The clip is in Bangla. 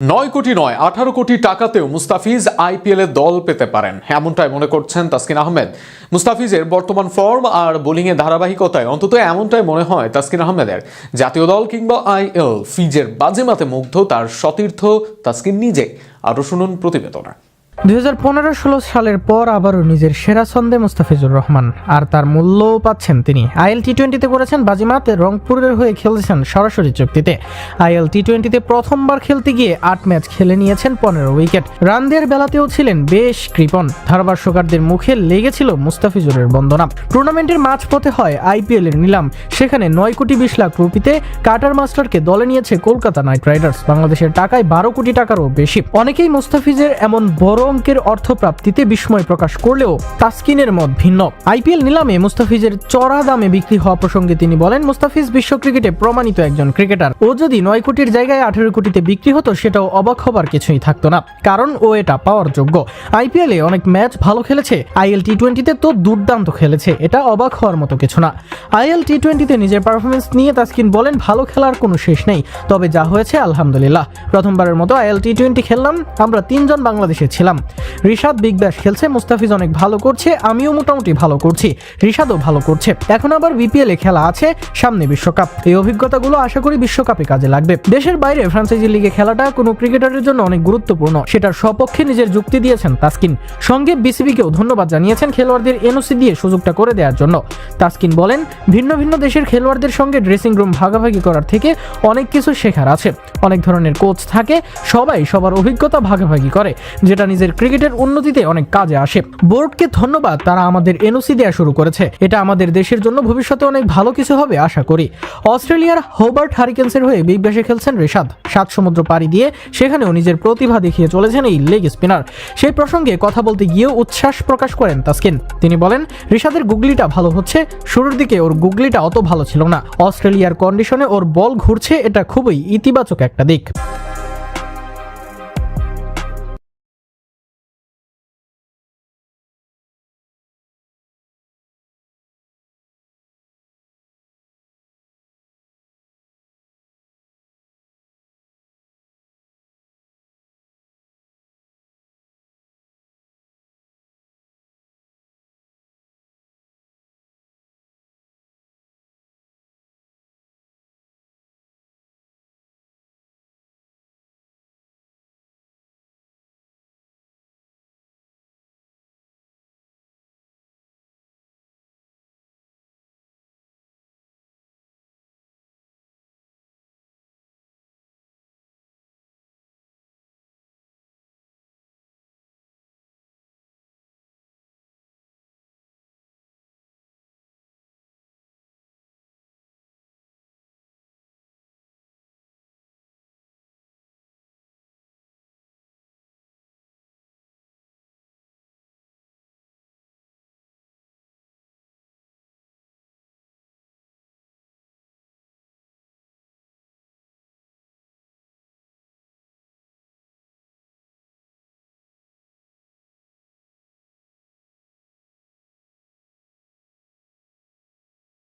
9 কোটি নয় 18 কোটি টাকাতেও মুস্তাফিজ আইপিএল এ দল পেতে পারেন, এমনটাই মনে করছেন তাসকিন আহমেদ। মুস্তাফিজের বর্তমান ফর্ম আর বোলিংয়ে ধারাবাহিকতায় অন্তত এমনটাই মনে হয় তাসকিন আহমেদের। জাতীয় দল কিংবা আইএল ফিজের বাজেমাতে মুগ্ধ তার সতীর্থ তাসকিন নিজে। আরও শুনুন প্রতিবেদনে। 2015-16 সালের পর আবারও নিজের সেরা ছন্দে মুস্তাফিজুর রহমান, আর তার মূল্যও পাচ্ছেন তিনি। আইএল টি-20তে করেছেন বাজিমাত, রংপুরের হয়ে খেলেছেন সরাসরি চুক্তিতে। আইএল টি-20তে প্রথমবার খেলতে গিয়ে 8 ম্যাচ খেলে নিয়েছেন 15 উইকেট। রান দেওয়ার বেলাতেও ছিলেন বেশ কৃপণ। ধারাভাষ্যকারদের মুখে লেগেছিল মুস্তাফিজুরের বন্দনা। টুর্নামেন্টের মাঝপথে হয় আইপিএল এর নিলাম, সেখানে 9 কোটি 20 লাখ রুপিতে কাটার মাস্টারকে দলে নিয়েছে কলকাতা নাইট রাইডার্স, বাংলাদেশের টাকায় 12 কোটি টাকারও বেশি। অনেকেই মুস্তাফিজের এমন বড় অঙ্কের অর্থপ্রাপ্তিতে বিস্ময় প্রকাশ করলেও তাসকিনের মত ভিন্ন। আইপিএল নিলামে মুস্তাফিজের চড়া দামে বিক্রি হওয়া প্রসঙ্গে তিনি বলেন, মুস্তাফিজ বিশ্ব ক্রিকেটে প্রমাণিত একজন ক্রিকেটার। ও যদি 9 কোটির জায়গায় 18 কোটিতে বিক্রি হতো সেটাও অবাক হবার কিছুই থাকতো না, কারণ ও এটা পাওয়ার যোগ্য। আইপিএলে অনেক ম্যাচ ভালো খেলেছে, আইএল টি-20তে তো দুর্দান্ত খেলেছে, এটা অবাক হওয়ার মতো কিছু না। আইএল টি-20তে নিজের পারফরমেন্স নিয়ে তাসকিন বলেন, ভালো খেলার কোনো শেষ নেই, তবে যা হয়েছে আলহামদুলিল্লাহ। প্রথমবারের মতো আইএল টি-20 খেললাম, আমরা 3 জন বাংলাদেশে ছিলাম। রিশাদ বিগ ব্যাশ খেলছে, মুস্তাফিজ অনেক ভালো করছে, আমিও মোটামুটি ভালো করছি, রিশাদও ভালো করছে। এখন আবার বিপিএল এ খেলা আছে, সামনে বিশ্বকাপ। এই অভিজ্ঞতাগুলো আশা করি বিশ্বকাপে কাজে লাগবে। দেশের বাইরে ফ্রাঞ্চাইজি লিগে খেলাটা কোনো ক্রিকেটারের জন্য অনেক গুরুত্বপূর্ণ, সেটার সপক্ষে নিজের যুক্তি দিয়েছেন তাসকিন। সঙ্গে বিসিবিকেও ধন্যবাদ জানিয়েছেন খেলোয়াড়দের এনওসি দিয়ে সুযোগটা করে দেওয়ার জন্য। তাসকিন বলেন, ভিন্ন ভিন্ন দেশের খেলোয়াড়দের সঙ্গে ড্রেসিং রুম ভাগাভাগি করার থেকে অনেক কিছু শেখার আছে। অনেক ধরনের কোচ থাকে, সবাই সবার অভিজ্ঞতা ভাগাভাগি করে, যেটা নিজের ক্রিকেটের উন্নতিতে অনেক কাজে আসে। বোর্ডকে ধন্যবাদ, তারা আমাদের এনওসি দেওয়া শুরু করেছে, এটা আমাদের দেশের জন্য ভবিষ্যতে অনেক ভালো কিছু হবে আশা করি। অস্ট্রেলিয়ার হোবার্ট হারিকেন্সের হয়ে বিগ ব্যাশে খেলছেন রিশাদ। 7 সমুদ্র পাড়ি দিয়ে সেখানেও নিজের প্রতিভা দেখিয়ে চলেছেন এই লেগ স্পিনার। সেই প্রসঙ্গে কথা বলতে গিয়েও উচ্ছ্বাস প্রকাশ করেন তাসকিন। তিনি বলেন, রিশাদের গুগলিটা ভালো হচ্ছে, শুরুর দিকে ওর গুগলিটা অত ভালো ছিল না। অস্ট্রেলিয়ার কন্ডিশনে ওর বল ঘুরছে, এটা খুবই ইতিবাচক একটা দিক।